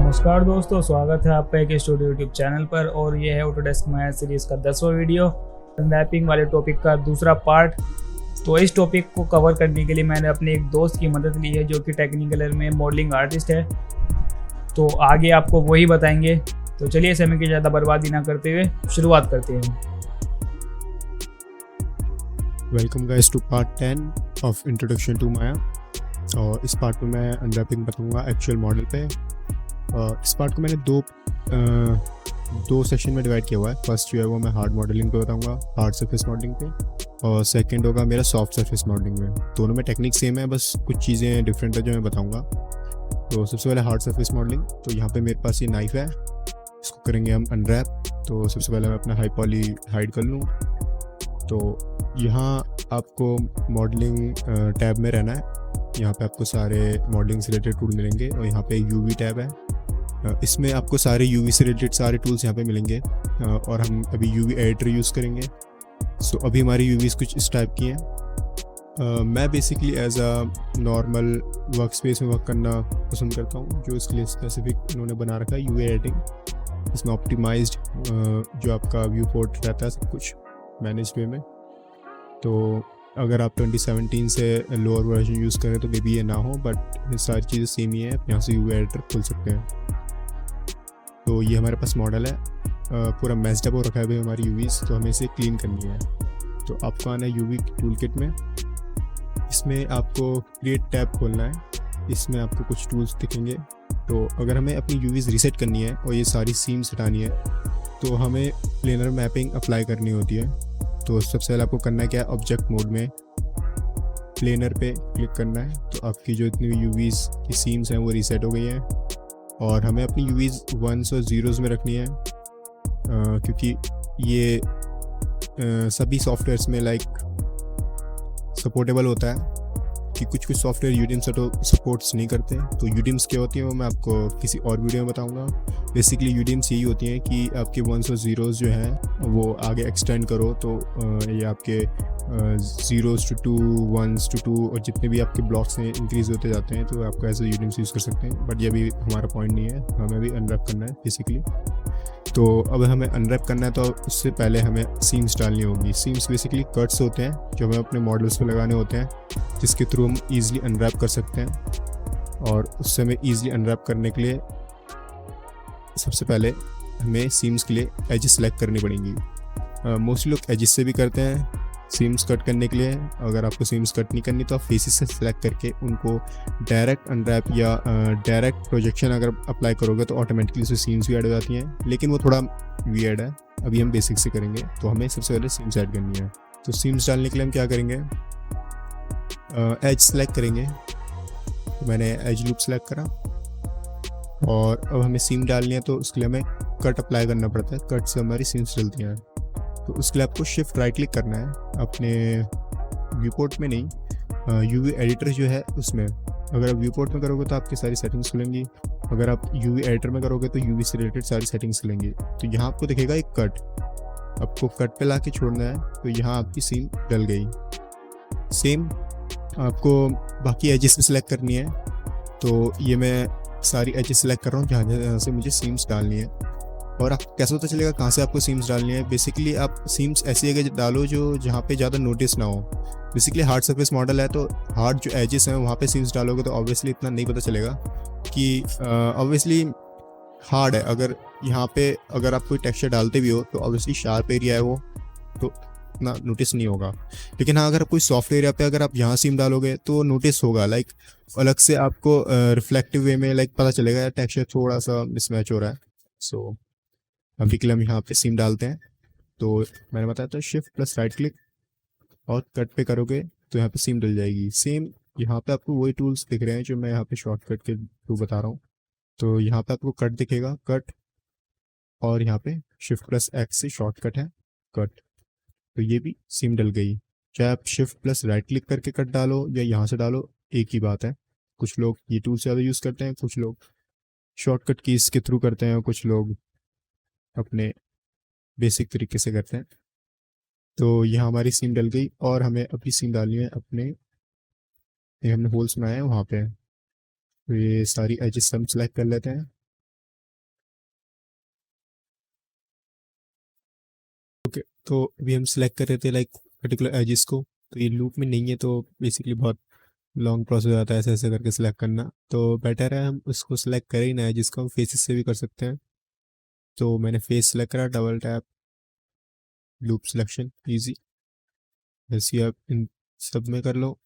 नमस्कार दोस्तों, स्वागत है आपका एक स्टूडियो यूट्यूब चैनल पर। और ये है ऑटोडेस्क माया सीरीज़ का 10वां वीडियो, अनरैपिंग वाले टॉपिक का दूसरा पार्ट। तो इस टॉपिक को कवर करने के लिए मैंने अपने एक दोस्त की मदद ली है जो कि टेक्निकलर में मॉडलिंग आर्टिस्ट है। तो आगे आपको वही बताएंगे। तो चलिए समय की ज़्यादा बर्बादी ना करते हुए शुरुआत करते हैं। Welcome guys to part 10 of introduction to Maya. और इस पार्ट में मैं अनरैपिंग बताऊंगा एक्चुअल मॉडल पे। और इस पार्ट को मैंने दो सेक्शन में डिवाइड किया हुआ है। फर्स्ट जो है वो मैं हार्ड मॉडलिंग पे बताऊंगा, हार्ड सरफेस मॉडलिंग पे, और सेकंड होगा मेरा सॉफ्ट सरफेस मॉडलिंग में। दोनों में टेक्निक सेम है, बस कुछ चीज़ें डिफरेंट है जो मैं बताऊँगा। तो सबसे पहले हार्ड सरफेस मॉडलिंग। तो यहाँ पर मेरे पास ये नाइफ है, इसको करेंगे हम अनरैप। तो सबसे पहले मैं अपना हाई पॉली हाइड कर लूँ। तो यहाँ आपको मॉडलिंग टैब में रहना है। यहाँ पे आपको सारे मॉडलिंग से रिलेटेड टूल मिलेंगे, और यहाँ पे यूवी टैब है। इसमें आपको सारे यूवी से रिलेटेड सारे टूल्स यहाँ पे मिलेंगे। और हम अभी यूवी एडिटर यूज़ करेंगे। सो अभी हमारी यूवीज़ कुछ इस टाइप की हैं। मैं basically as a normal work space में वर्क करना पसंद करता हूँ, जो इसके लिए स्पेसिफिक इन्होंने बना रखा है यूवी एडिटिंग। इसमें ऑप्टिमाइज्ड जो आपका व्यू पोर्ट रहता है सब कुछ मैनेज वे में। तो अगर आप 2017 से लोअर वर्जन यूज़ करें तो मे बी ये ना हो, बट सारी चीज़ें सेम ही है। आप यहाँ से यूवी एडिटर खोल सकते हैं। तो ये हमारे पास मॉडल है, पूरा मैस्ड अप हो रखा है भाई हमारी यूवीज़। तो हमें इसे क्लीन करनी है। तो आपको आना है यूवी टूल किट में। इसमें आपको क्रिएट टैब खोलना है। इसमें आपको कुछ टूल्स दिखेंगे। तो अगर हमें अपनी यूवीज़ रीसेट करनी है और ये सारी सीम्स हटानी है, तो हमें प्लेनर मैपिंग अप्लाई करनी होती है। तो सबसे पहले आपको करना है क्या, ऑब्जेक्ट मोड में प्लेनर पे क्लिक करना है। तो आपकी जो इतनी भी यूवीज़ की सीम्स हैं वो रीसेट हो गई हैं। और हमें अपनी यूवीज़ 1s और 0s में रखनी है, क्योंकि ये सभी सॉफ्टवेयर्स में लाइक सपोर्टेबल होता है, कि कुछ सॉफ्टवेयर यूडिम्स सपोर्ट्स नहीं करते। तो यूडिम्स क्या होती हैं वो मैं आपको किसी और वीडियो में बताऊंगा। बेसिकली यूडिम्स यही होती हैं कि आपके 1s और 0s जो हैं वो आगे एक्सटेंड करो। तो ये आपके 0s to 2, 1s to 2 और जितने भी आपके ब्लॉक्स हैं इंक्रीज़ होते जाते हैं। तो आपको ऐसे यूडिम्स यूज़ कर सकते हैं, बट ये भी हमारा पॉइंट नहीं है। हमें भी अनरैप करना है बेसिकली। तो अब हमें अनरैप करना है, तो उससे पहले हमें सीम्स डालनी होगी। सीम्स बेसिकली कट्स होते हैं जो हमें अपने मॉडल्स पे लगाने होते हैं, जिसके थ्रू हम ईज़िली अनरैप कर सकते हैं। और उससे हमें ईज़िली अनरैप करने के लिए सबसे पहले हमें सीम्स के लिए एजेस सेलेक्ट करनी पड़ेंगी। मोस्टली लोग एजेस से भी करते हैं सीम्स कट करने के लिए। अगर आपको सीम्स कट नहीं करनी तो आप फेसेस से सेलेक्ट करके उनको डायरेक्ट अनरैप या डायरेक्ट प्रोजेक्शन अगर अप्लाई करोगे तो ऑटोमेटिकली उसमें सीम्स भी ऐड हो जाती हैं, लेकिन वो थोड़ा वियर्ड है। अभी हम बेसिक से करेंगे। तो हमें सबसे पहले सीम्स ऐड करनी है। तो सीम्स डालने के लिए हम क्या करेंगे, एज सेलेक्ट करेंगे। तो मैंने एज लूप सेलेक्ट करा, और अब हमें सीम डालनी है। तो उसके लिए हमें कट अप्लाई करना पड़ता है। कट से हमारी सीम्स चलती हैं। तो उसके लिए आपको शिफ्ट राइट क्लिक करना है अपने व्यू पोर्ट में, नहीं यूवी एडिटर जो है उसमें। अगर आप व्यू पोर्ट में करोगे तो आपकी सारी सेटिंग्स खुलेंगी। अगर आप यूवी एडिटर में करोगे तो यूवी से रिलेटेड सारी सेटिंग्स खुलेंगी। तो यहाँ आपको दिखेगा एक कट, आपको कट पे ला के छोड़ना है। तो यहाँ आपकी सीम डल गई। सेम आपको बाकी एजेस भी सिलेक्ट करनी है। तो ये मैं सारी एजेस सेलेक्ट कर रहा हूँ जहाँ से मुझे सीम्स डालनी है। और आप कैसे पता चलेगा कहाँ से आपको सीम्स डालनी है, बेसिकली आप सीम्स ऐसी जगह डालो जो जहाँ पे ज़्यादा नोटिस ना हो। बेसिकली हार्ड सरफेस मॉडल है, तो हार्ड जो एजेस हैं वहाँ पे सीम्स डालोगे तो ऑब्वियसली इतना नहीं पता चलेगा कि ऑब्वियसली हार्ड है। अगर यहाँ पे अगर आप कोई टेक्सचर डालते भी हो तो ऑब्वियसली शार्प एरिया है वो, तो इतना नोटिस नहीं होगा। लेकिन हाँ, अगर कोई सॉफ्ट एरिया पे अगर आप यहाँ सीम डालोगे तो नोटिस होगा, लाइक अलग से आपको रिफ्लेक्टिव वे में लाइक पता चलेगा टेक्सचर थोड़ा सा मिसमैच हो रहा है। सो अभी के लिए हम यहाँ पे सीम डालते हैं। तो मैंने बताया था शिफ्ट प्लस राइट क्लिक और कट पे करोगे तो यहाँ पे सीम डल जाएगी। सेम यहाँ पे आपको वही टूल्स दिख रहे हैं जो मैं यहाँ पे शॉर्टकट के थ्रू बता रहा हूँ। तो यहाँ पे आपको कट दिखेगा, कट, और यहाँ पे शिफ्ट प्लस एक्स से शॉर्टकट है कट। तो ये भी सीम डल गई। चाहे आप शिफ्ट प्लस राइट क्लिक करके कट डालो या यहाँ से डालो, एक ही बात है। कुछ लोग ये टूल ज़्यादा यूज़ करते हैं, कुछ लोग शॉर्टकट कीज़ के थ्रू करते हैं, और कुछ लोग अपने बेसिक तरीके से करते हैं। तो यहाँ हमारी सीम डल गई, और हमें अभी सीम डालनी है अपने हमने होल्स बनाए हैं वहाँ पे। तो ये सारी एजेस हम सेलेक्ट कर लेते हैं। ओके, तो अभी हम सिलेक्ट कर रहे थे लाइक पर्टिकुलर एजिस को, तो ये लूप में नहीं है तो बेसिकली बहुत लॉन्ग प्रोसेस आता है ऐसे ऐसे करके सिलेक्ट करना। तो बेटर है हम उसको सिलेक्ट करें ही ना, जिसको हम फेसेस से भी कर सकते हैं। तो मैंने फेस सेलेक्ट करा, double tap, loop selection, easy. जैसे आप इन सब में कर लो।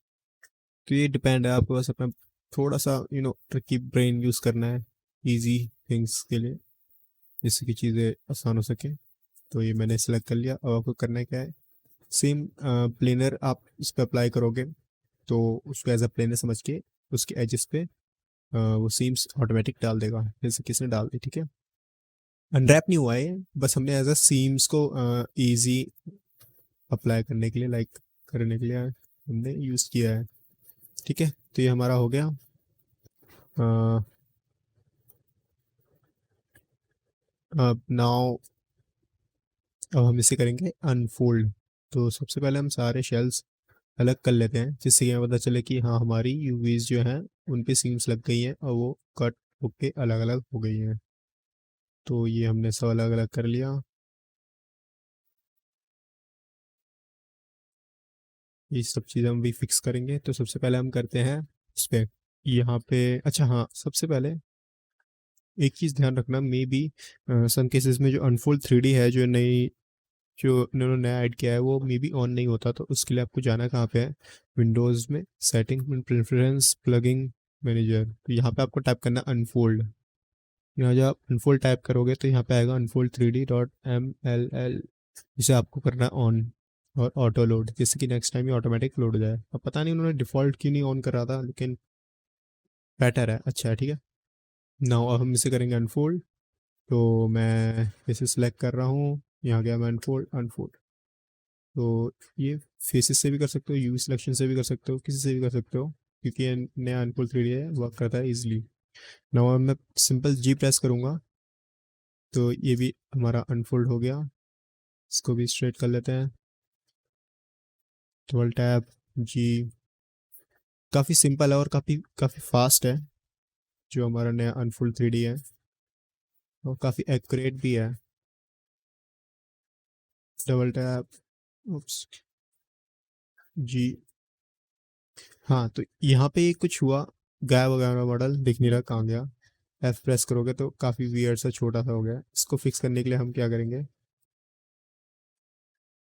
तो ये डिपेंड है आपको, बस अपना थोड़ा सा ट्रिकी ब्रेन यूज़ करना है इजी थिंग्स के लिए, जिससे कि चीज़ें आसान हो सके। तो ये मैंने सेलेक्ट कर लिया। अब आपको करना है क्या है, सेम प्लेनर आप इस पर अप्लाई करोगे, तो उसको एज अ प्लेनर समझ के उसके एजेस पे वो सीम्स ऑटोमेटिक डाल देगा, जैसे किसने डाल दी, ठीक है। अनरैप नहीं हुआ है, बस हमने एज अ सीम्स को इजी अप्लाई करने के लिए, लाइक करने के लिए हमने यूज़ किया है, ठीक है। तो ये हमारा हो गया। अब नाउ अब हम इसे करेंगे अनफोल्ड। तो सबसे पहले हम सारे शेल्स अलग कर लेते हैं, जिससे कि हमें पता चले कि हाँ हमारी यूवीज जो हैं उन पे सीम्स लग गई हैं और वो कट होके अलग अलग हो गई हैं। तो ये हमने सब अलग अलग कर लिया। ये सब चीज़ें हम भी फिक्स करेंगे। तो सबसे पहले हम करते हैं इस पे, यहाँ पे। अच्छा हाँ, सबसे पहले एक चीज़ ध्यान रखना, मे बी सम केसेस में जो अनफोल्ड 3D है, जो उन्होंने नया ऐड किया है, वो मे बी ऑन नहीं होता। तो उसके लिए आपको जाना कहाँ पे है, विंडोज़ में, सेटिंग, प्रेफरेंस, प्लगिंग मैनेजर। तो यहाँ पे आपको टाइप करना अनफोल्ड। यहाँ जब आप अनफोल्ड टाइप करोगे तो यहाँ पे आएगा unfold3d.mll, जिसे आपको करना है ऑन और ऑटो लोड, जिससे कि नेक्स्ट टाइम ये ऑटोमेटिक लोड हो जाए। अब पता नहीं उन्होंने डिफ़ॉल्ट क्यों नहीं ऑन करा था, लेकिन बेटर है, अच्छा है, ठीक है। नाउ अब हम इसे करेंगे अनफोल्ड। तो मैं इसे सिलेक्ट कर रहा हूँ, यहाँ गया मैं अनफोल्ड, अनफोल्ड। तो ये फेसेस से भी कर सकते हो, यूवी सिलेक्शन से भी कर सकते हो, किसी से भी कर सकते हो, क्योंकि ये नया अनफोल्ड 3D है, वर्क करता है इजीली। नाउ मैं सिंपल जी प्रेस करूँगा तो ये भी हमारा अनफोल्ड हो गया। इसको भी स्ट्रेट कर लेते हैं, डबल टैप, जी। काफ़ी सिंपल है और काफ़ी काफ़ी फास्ट है जो हमारा नया अनफोल्ड 3D है, और काफ़ी एक्यूरेट भी है। डबल टैप, उप्स, जी। हाँ, तो यहाँ पे कुछ हुआ, गायब हो गया हमारा मॉडल, दिख नहीं रहा कहाँ गया। एफ प्रेस करोगे तो काफ़ी वियर्ड सा छोटा सा हो गया। इसको फिक्स करने के लिए हम क्या करेंगे,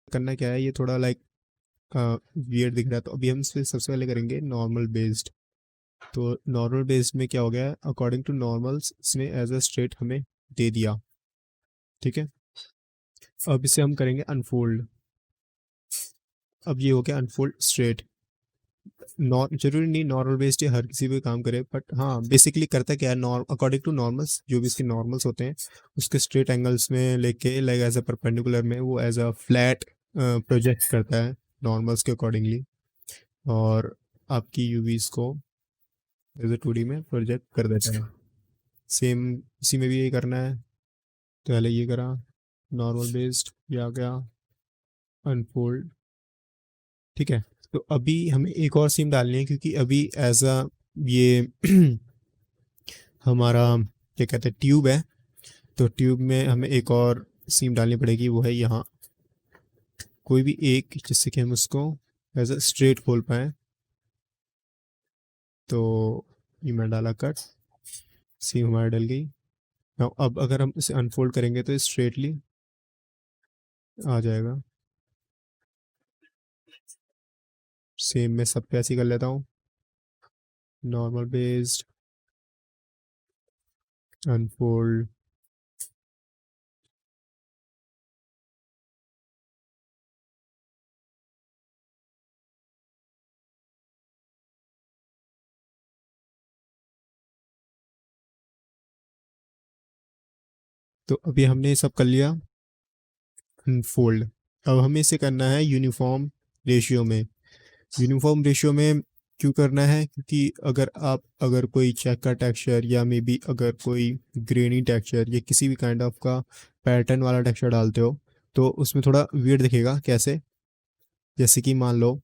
करना क्या है, ये थोड़ा लाइक वियर्ड दिख रहा है, तो अभी हम इस सबसे पहले करेंगे नॉर्मल बेस्ड। तो नॉर्मल बेस्ड में क्या हो गया है, अकॉर्डिंग टू नॉर्मल्स इसने एज अ स्ट्रेट हमें दे दिया, ठीक है। अब इसे हम करेंगे अनफोल्ड। अब ये हो गया अनफोल्ड स्ट्रेट। जरूरी नहीं नॉर्मल बेस्ड ये हर किसी पे काम करे, बट हाँ बेसिकली करता क्या है, अकॉर्डिंग टू नॉर्मल्स, जो भी इसके नॉर्मल्स होते हैं उसके स्ट्रेट एंगल्स में लेके, लाइक एज अ परपेंडिकुलर में वो एज अ फ्लैट प्रोजेक्ट करता है नॉर्मल्स के अकॉर्डिंगली, और आपकी यूवीज को एज अ 2D में प्रोजेक्ट कर देता है। सेम इसी में भी यही करना है। तो पहले ये करा नॉर्मल बेस्ड, ये आ गया अनफोल्ड, ठीक है। तो अभी हमें एक और सीम डालनी है, क्योंकि अभी एज अ ये हमारा क्या कहते हैं ट्यूब है, तो ट्यूब में हमें एक और सीम डालनी पड़ेगी, वो है यहाँ कोई भी एक, जिससे कि हम उसको एज अ स्ट्रेट खोल पाएँ। तो ये मैं डाला कट, सीम हमारी डल गई। Now, अब अगर हम इसे अनफोल्ड करेंगे तो स्ट्रेटली आ जाएगा। सेम मैं सब पे ऐसे ही कर लेता हूँ, नॉर्मल बेस्ड, अनफोल्ड, तो अभी हमने ये सब कर लिया अनफोल्ड। अब हमें इसे करना है यूनिफॉर्म रेशियो में। यूनिफॉर्म रेशियो में क्यों करना है, क्योंकि अगर कोई चेक का टेक्सचर, या मे बी अगर कोई ग्रेनी टेक्सचर या किसी भी काइंड ऑफ का पैटर्न वाला टेक्सचर डालते हो, तो उसमें थोड़ा वियर्ड दिखेगा। कैसे, जैसे कि मान लो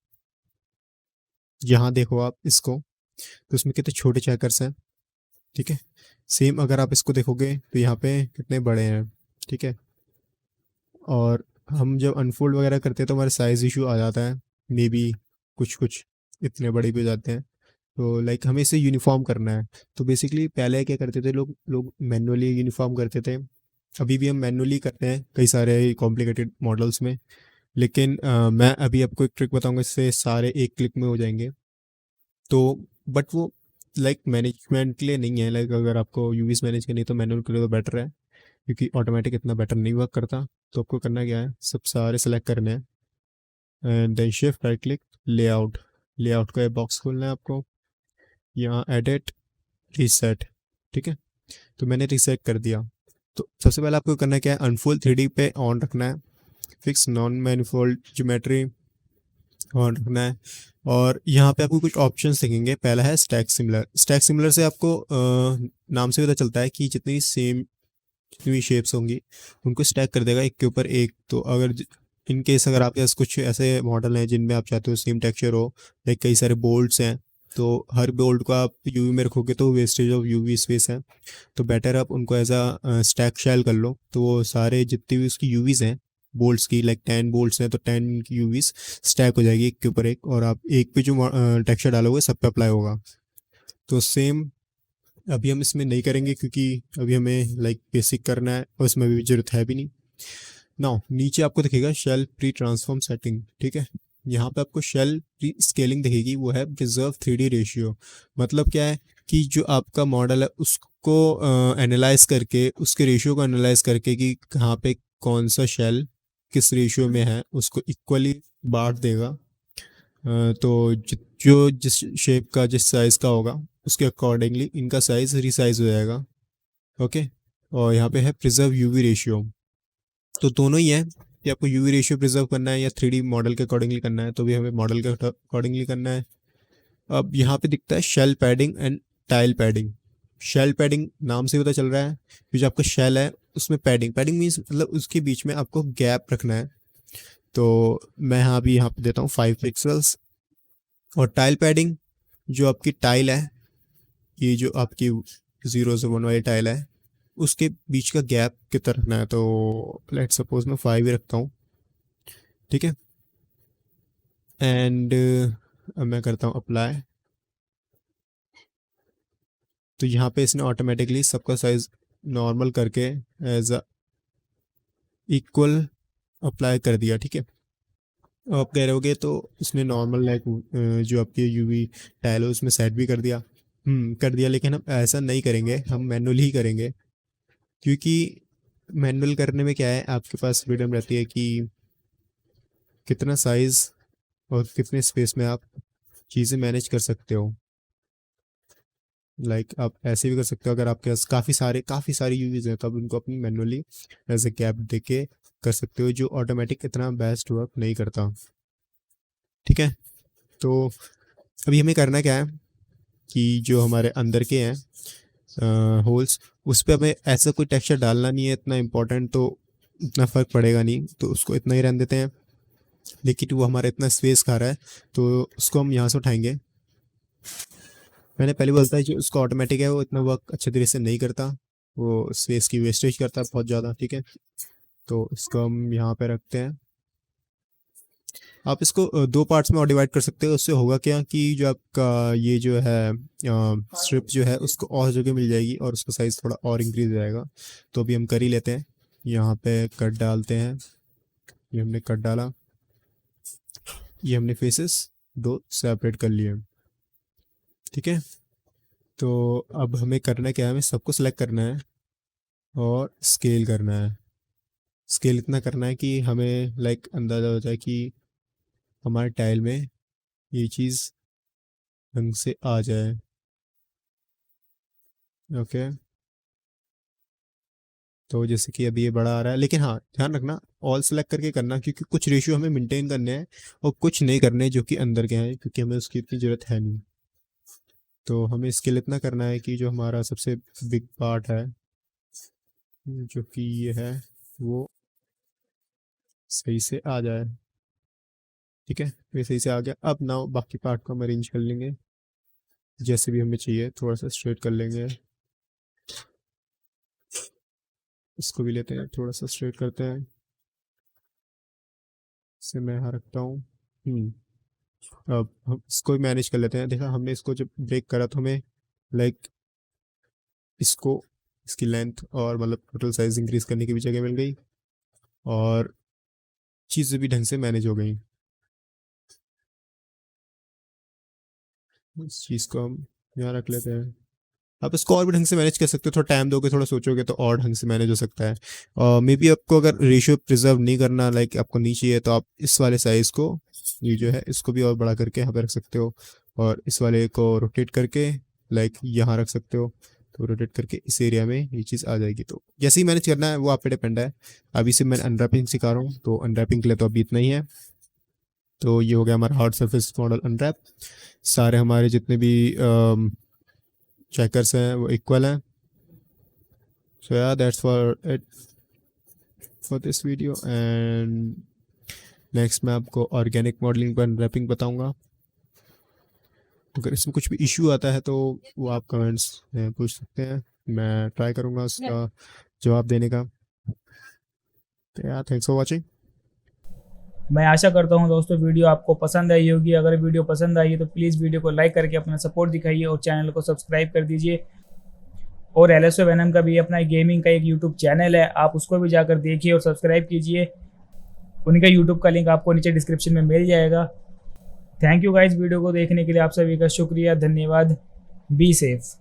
यहाँ देखो आप इसको, तो उसमें कितने छोटे चेकर्स हैं, ठीक है। सेम अगर आप इसको देखोगे तो यहाँ पे कितने बड़े हैं, ठीक है। और हम जब अनफोल्ड वगैरह करते हैं तो हमारे साइज़ इशू आ जाता है, मे बी कुछ कुछ इतने बड़े भी हो जाते हैं। तो लाइक हमें इसे यूनिफॉर्म करना है। तो बेसिकली पहले क्या करते थे लोग लोग मैनुअली यूनिफॉर्म करते थे। अभी भी हम मैनुअली करते हैं कई सारे कॉम्प्लिकेटेड मॉडल्स में, लेकिन मैं अभी आपको एक ट्रिक बताऊंगा, इससे सारे एक क्लिक में हो जाएंगे। तो बट वो लाइक मैनेजमेंट के लिए नहीं है। लाइक अगर आपको यूवीज मैनेज करनी है तो मैनुअल के लिए तो बेटर है, क्योंकि ऑटोमेटिक इतना बेटर नहीं वर्क करता। तो आपको करना क्या है, सब सारे सेलेक्ट करने हैं and then shift right click layout. Layout का बॉक्स खोलना है आपको, यहाँ एडिट रीसेट। ठीक है, तो मैंने रीसेट कर दिया। तो सबसे पहले आपको करना क्या है, अनफोल्ड 3D पे ऑन रखना है, fix non manifold geometry on रखना है। और यहाँ पे आपको कुछ ऑप्शंस दिखेंगे। पहला है स्टैक सिमिलर। स्टैक सिमिलर से आपको नाम से पता चलता है कि जितनी सेम जितनी भी शेप्स होंगी उनको स्टैक कर देगा एक के ऊपर एक। तो अगर इन केस अगर आपके पास कुछ ऐसे मॉडल हैं जिनमें आप चाहते हो सेम टेक्सचर हो, लाइक कई सारे बोल्ट्स हैं, तो हर बोल्ट को आप यूवी में रखोगे तो वेस्टेज ऑफ यूवी स्पेस है। तो बेटर आप उनको एज अ स्टैक शेल कर लो। तो वो सारे जितनी भी उसकी यूवीज हैं बोल्ट्स की, लाइक 10 बोल्ट्स हैं तो 10 की यूवीज स्टैक हो जाएगी एक के ऊपर एक, और आप एक पे जो टेक्सचर डालोगे सब पे अप्लाई होगा। तो सेम अभी हम इसमें नहीं करेंगे क्योंकि अभी हमें लाइक बेसिक करना है और इसमें अभी जरूरत है भी नहीं। नाउ नीचे आपको दिखेगा शेल प्री ट्रांसफॉर्म सेटिंग। ठीक है, यहाँ पे आपको शेल प्री स्केलिंग दिखेगी, वो है प्रिजर्व 3D रेशियो। मतलब क्या है कि जो आपका मॉडल है उसको एनालाइज करके, उसके रेशियो को एनालाइज करके कि कहाँ पे कौन सा शेल किस रेशियो में है उसको इक्वली बांट देगा। तो जो जिस शेप का जिस साइज़ का होगा उसके अकॉर्डिंगली इनका साइज़ रिसाइज हो जाएगा। ओके, और यहाँ पे है प्रिजर्व यूवी रेशियो। तो दोनों ही है कि आपको यूवी रेशियो प्रिजर्व करना है या 3D मॉडल के अकॉर्डिंगली करना है। तो भी हमें मॉडल के अकॉर्डिंगली करना है। अब यहाँ पे दिखता है cell padding and tile padding. Cell padding नाम से पता चल रहा है कि जो आपका शेल है उसमें पैडिंग, पैडिंग मीन्स मतलब उसके बीच में आपको गैप रखना है। तो मैं यहाँ पे देता हूँ 5 पिक्सल्स। और टाइल पैडिंग, जो आपकी टाइल है, ये जो आपकी 0 से 1 वाली टाइल है उसके बीच का गैप कितना रखना है। तो लेट सपोज मैं 5 ही रखता हूँ। ठीक है, एंड अब मैं करता हूँ अप्लाई। तो यहाँ पे इसने ऑटोमेटिकली सबका साइज नॉर्मल करके एज अ इक्वल अप्लाई कर दिया। ठीक है, आप कह रहे होगे तो इसने नॉर्मल लाइक जो आपकी यूवी टाइल है उसमें सेट भी कर दिया। कर दिया, लेकिन हम ऐसा नहीं करेंगे, हम मैनुअली ही करेंगे। क्योंकि मैनुअल करने में क्या है, आपके पास फ्रीडम रहती है कि कितना साइज और कितने स्पेस में आप चीज़ें मैनेज कर सकते हो। लाइक आप ऐसे भी कर सकते हो, अगर आपके पास काफ़ी सारी यूवीज हैं तो आप उनको अपनी मैनुअली एज ए गैप दे के कर सकते हो, जो ऑटोमेटिक इतना बेस्ट वर्क नहीं करता। ठीक है, तो अभी हमें करना क्या है कि जो हमारे अंदर के हैं होल्स, उस पर हमें ऐसा कोई टेक्सचर डालना नहीं है इतना इम्पोर्टेंट, तो इतना फ़र्क पड़ेगा नहीं, तो उसको इतना ही रहने देते हैं। लेकिन वो हमारा इतना स्पेस खा रहा है तो उसको हम यहाँ से उठाएंगे। मैंने पहले बोलता है जो उसका ऑटोमेटिक है वो इतना वर्क अच्छे तरीके से नहीं करता, वो स्पेस की वेस्टेज करता है बहुत ज़्यादा। ठीक है, तो इसको हम यहाँ पे रखते हैं। आप इसको दो पार्ट्स में और डिवाइड कर सकते हो। उससे होगा क्या कि जो आपका ये जो है स्ट्रिप जो है उसको और जगह मिल जाएगी और उसका साइज़ थोड़ा और इंक्रीज हो जाएगा। तो अभी हम कर ही लेते हैं, यहाँ पे कट डालते हैं। ये हमने कट डाला, ये हमने फेसेस दो सेपरेट कर लिए। ठीक है, तो अब हमें करना क्या है, हमें सबको सिलेक्ट करना है और स्केल करना है। स्केल इतना करना है कि हमें लाइक अंदाज़ा हो जाए कि हमारे टाइल में ये चीज़ ढंग से आ जाए। ओके, तो जैसे कि अभी ये बड़ा आ रहा है, लेकिन हाँ ध्यान रखना ऑल सेलेक्ट करके करना, क्योंकि कुछ रेशियो हमें मेंटेन करने हैं और कुछ नहीं करने जो कि अंदर के हैं, क्योंकि हमें उसकी इतनी ज़रूरत है नहीं। तो हमें स्केल इतना करना है कि जो हमारा सबसे बिग पार्ट है जो कि ये है वो सही से आ जाए। ठीक है, ये सही से आ गया। अब ना बाकी पार्ट को हम अरेंज कर लेंगे जैसे भी हमें चाहिए, थोड़ा सा स्ट्रेट कर लेंगे। इसको भी लेते हैं, थोड़ा सा स्ट्रेट करते हैं। इसे मैं यहाँ रखता हूँ। अब हम इसको भी मैनेज कर लेते हैं। देखा, हमने इसको जब ब्रेक करा तो हमें लाइक इसको, इसकी लेंथ और मतलब टोटल साइज इंक्रीज करने की भी जगह मिल गई और चीज़ें भी ढंग से मैनेज हो गई। इस चीज़ को हम यहाँ रख लेते हैं। आप इसको और भी ढंग से मैनेज कर सकते हो, थोड़ा टाइम दोगे, थोड़ा सोचोगे तो और ढंग से मैनेज हो सकता है। और मे बी आपको अगर रेशियो प्रिजर्व नहीं करना, लाइक आपको नहीं चाहिए, तो आप इस वाले साइज़ को, ये जो है, इसको भी और बड़ा करके यहाँ पे रख सकते हो और इस वाले को रोटेट करके लाइक यहाँ रख सकते हो। तो रोटेट करके इस एरिया में ये चीज़ आ जाएगी। तो जैसे ही मैनेज करना है वो आप पे डिपेंड है। अभी से मैं अनरैपिंग सिखा रहा हूँ, तो अनरैपिंग के लिए तो अभी इतना ही है। तो ये हो गया हमारा हार्ड सरफेस मॉडल अनरैप। सारे हमारे जितने भी चेकर्स हैं वो इक्वल हैं। सो या that's for it for this video, and next मैं आपको ऑर्गेनिक मॉडलिंग पर अनरैपिंग बताऊंगा। अगर इसमें कुछ भी इशू आता है तो वो आप कमेंट्स में पूछ सकते हैं, मैं ट्राई करूंगा उसका जवाब देने का। तो यार, थैंक्स फॉर वॉचिंग। मैं आशा करता हूं दोस्तों वीडियो आपको पसंद आई होगी। अगर वीडियो पसंद आई है तो प्लीज़ वीडियो को लाइक करके अपना सपोर्ट दिखाइए और चैनल को सब्सक्राइब कर दीजिए। और LSO Venom का भी अपना गेमिंग का एक यूट्यूब चैनल है, आप उसको भी जाकर देखिए और सब्सक्राइब कीजिए। उनका यूट्यूब का लिंक आपको नीचे डिस्क्रिप्शन में मिल जाएगा। थैंक यू गाइस वीडियो को देखने के लिए, आप सभी का शुक्रिया, धन्यवाद। Be safe.